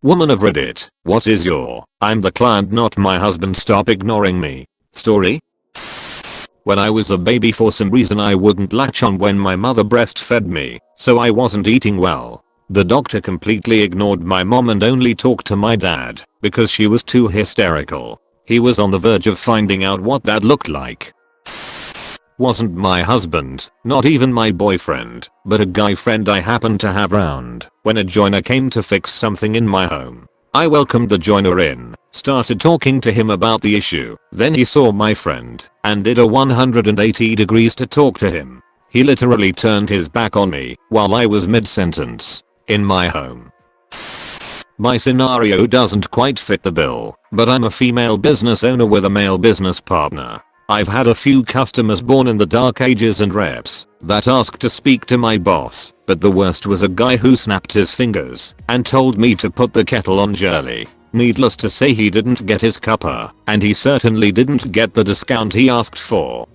Woman of Reddit, what is your "I'm the client not my husband stop ignoring me" story? When I was a baby, for some reason I wouldn't latch on when my mother breastfed me, so I wasn't eating well. The doctor completely ignored my mom and only talked to my dad because she was too hysterical. He was on the verge of finding out what that looked like. Wasn't my husband, not even my boyfriend, but a guy friend I happened to have round when a joiner came to fix something in my home. I welcomed the joiner in, started talking to him about the issue, then he saw my friend and did a 180 degrees to talk to him. He literally turned his back on me while I was mid-sentence. In my home. My scenario doesn't quite fit the bill, but I'm a female business owner with a male business partner. I've had a few customers born in the dark ages and reps that asked to speak to my boss, but the worst was a guy who snapped his fingers and told me to put the kettle on early. Needless to say, he didn't get his cuppa, and he certainly didn't get the discount he asked for.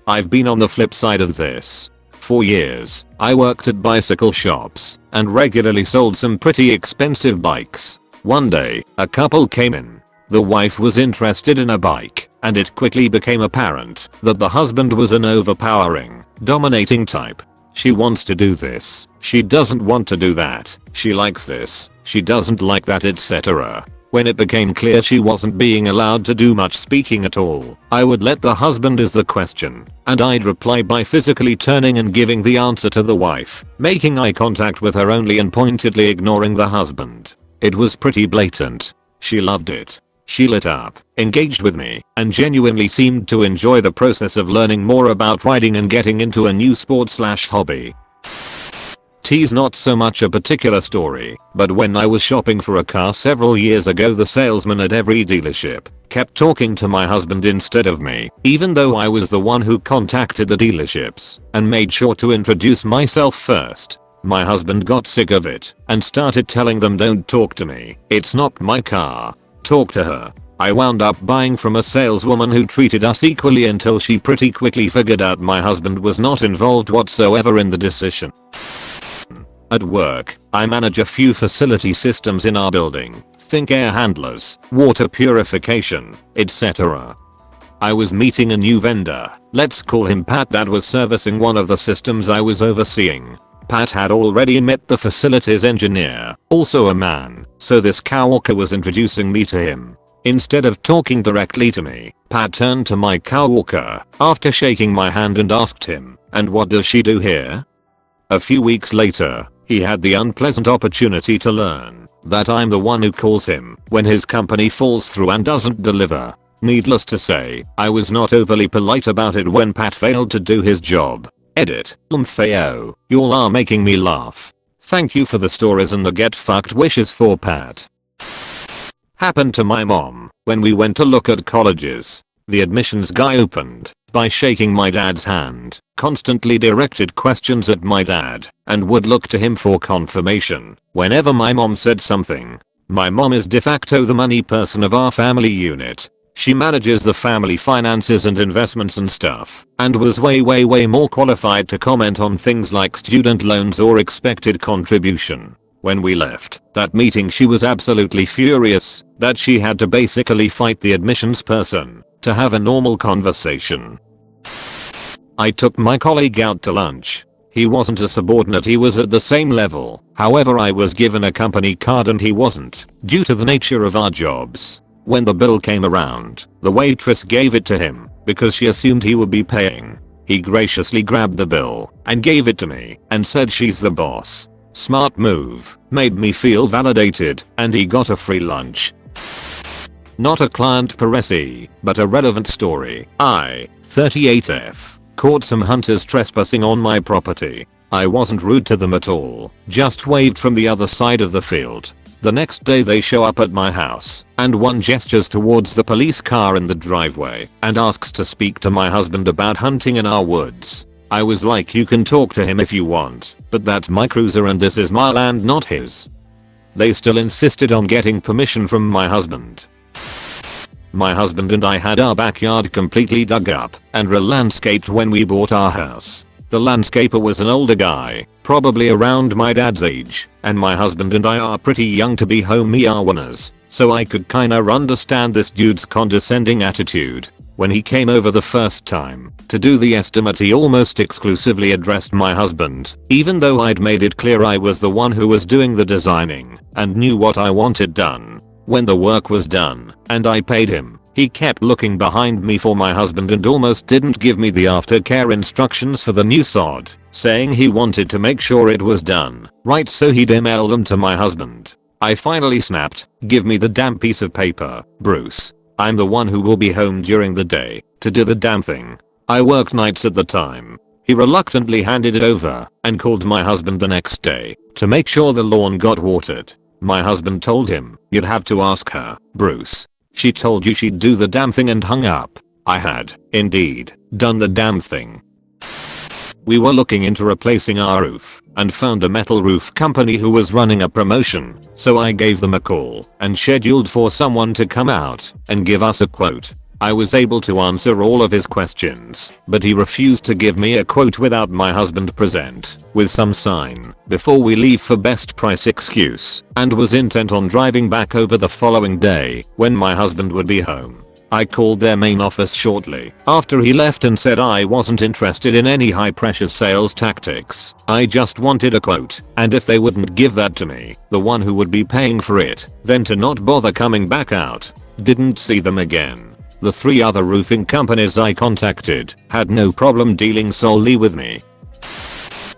I've been on the flip side of this. For years, I worked at bicycle shops and regularly sold some pretty expensive bikes. One day, a couple came in. The wife was interested in a bike, and it quickly became apparent that the husband was an overpowering, dominating type. She wants to do this, she doesn't want to do that, she likes this, she doesn't like that, etc. When it became clear she wasn't being allowed to do much speaking at all, I would let the husband ask the question, and I'd reply by physically turning and giving the answer to the wife, making eye contact with her only and pointedly ignoring the husband. It was pretty blatant. She loved it. She lit up, engaged with me, and genuinely seemed to enjoy the process of learning more about riding and getting into a new sport/hobby. T's not so much a particular story, but when I was shopping for a car several years ago, the salesman at every dealership kept talking to my husband instead of me, even though I was the one who contacted the dealerships and made sure to introduce myself first. My husband got sick of it and started telling them, "Don't talk to me, it's not my car. Talk to her." I wound up buying from a saleswoman who treated us equally until she pretty quickly figured out my husband was not involved whatsoever in the decision. At work, I manage a few facility systems in our building. Think air handlers, water purification, etc. I was meeting a new vendor, let's call him Pat, that was servicing one of the systems I was overseeing. Pat had already met the facilities engineer, also a man, so this coworker was introducing me to him. Instead of talking directly to me, Pat turned to my coworker after shaking my hand and asked him, "And what does she do here?" A few weeks later, he had the unpleasant opportunity to learn that I'm the one who calls him when his company falls through and doesn't deliver. Needless to say, I was not overly polite about it when Pat failed to do his job. Edit. LMFAO, y'all are making me laugh. Thank you for the stories and the get fucked wishes for Pat. Happened to my mom when we went to look at colleges. The admissions guy opened by shaking my dad's hand, constantly directed questions at my dad, and would look to him for confirmation whenever my mom said something. My mom is de facto the money person of our family unit. She manages the family finances and investments and stuff, and was way more qualified to comment on things like student loans or expected contribution. When we left that meeting, she was absolutely furious that she had to basically fight the admissions person to have a normal conversation. I took my colleague out to lunch. He wasn't a subordinate, he was at the same level. However, I was given a company card and he wasn't, due to the nature of our jobs. When the bill came around, the waitress gave it to him because she assumed he would be paying. He graciously grabbed the bill and gave it to me and said, "She's the boss." Smart move, made me feel validated, and he got a free lunch. Not a client per se, but a relevant story. I, 38F, caught some hunters trespassing on my property. I wasn't rude to them at all, just waved from the other side of the field. The next day they show up at my house, and one gestures towards the police car in the driveway and asks to speak to my husband about hunting in our woods. I was like, "You can talk to him if you want, but that's my cruiser and this is my land, not his." They still insisted on getting permission from my husband. My husband and I had our backyard completely dug up and re-landscaped when we bought our house. The landscaper was an older guy, probably around my dad's age, and my husband and I are pretty young to be home owners, so I could kinda understand this dude's condescending attitude. When he came over the first time to do the estimate, he almost exclusively addressed my husband, even though I'd made it clear I was the one who was doing the designing and knew what I wanted done. When the work was done and I paid him, he kept looking behind me for my husband and almost didn't give me the aftercare instructions for the new sod, saying he wanted to make sure it was done right so he'd email them to my husband. I finally snapped, "Give me the damn piece of paper, Bruce. I'm the one who will be home during the day to do the damn thing." I worked nights at the time. He reluctantly handed it over and called my husband the next day to make sure the lawn got watered. My husband told him, "You'd have to ask her, Bruce. She told you she'd do the damn thing," and hung up. I had, indeed, done the damn thing. We were looking into replacing our roof and found a metal roof company who was running a promotion, so I gave them a call and scheduled for someone to come out and give us a quote. I was able to answer all of his questions, but he refused to give me a quote without my husband present, with some sign before we leave for best price excuse, and was intent on driving back over the following day when my husband would be home. I called their main office shortly after he left and said I wasn't interested in any high pressure sales tactics. I just wanted a quote, and if they wouldn't give that to me, the one who would be paying for it, then to not bother coming back out. Didn't see them again. The 3 other roofing companies I contacted had no problem dealing solely with me.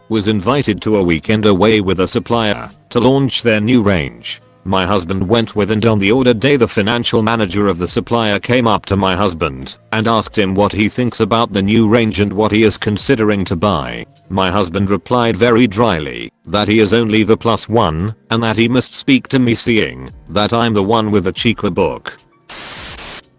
Was invited to a weekend away with a supplier to launch their new range. My husband went with, and on the order day the financial manager of the supplier came up to my husband and asked him what he thinks about the new range and what he is considering to buy. My husband replied very dryly that he is only the +1 and that he must speak to me, seeing that I'm the one with the cheaper book.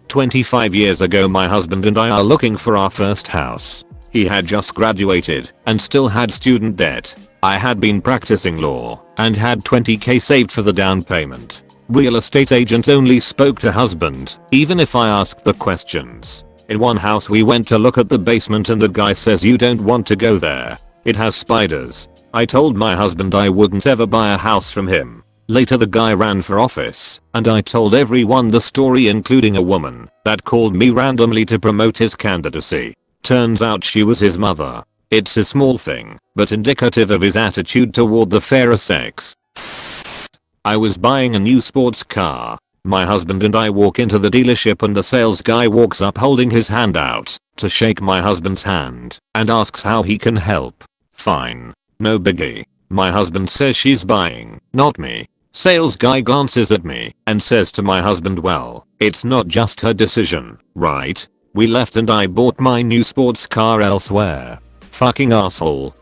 25 years ago my husband and I are looking for our first house. He had just graduated and still had student debt. I had been practicing law and had 20k saved for the down payment. Real estate agent only spoke to husband, even if I asked the questions. In one house we went to look at the basement and the guy says, "You don't want to go there. It has spiders." I told my husband I wouldn't ever buy a house from him. Later the guy ran for office and I told everyone the story, including a woman that called me randomly to promote his candidacy. Turns out she was his mother. It's a small thing, but indicative of his attitude toward the fairer sex. I was buying a new sports car. My husband and I walk into the dealership and the sales guy walks up holding his hand out to shake my husband's hand and asks how he can help. Fine. No biggie. My husband says she's buying, not me. Sales guy glances at me and says to my husband, "Well, it's not just her decision, right?" We left and I bought my new sports car elsewhere. Fucking asshole.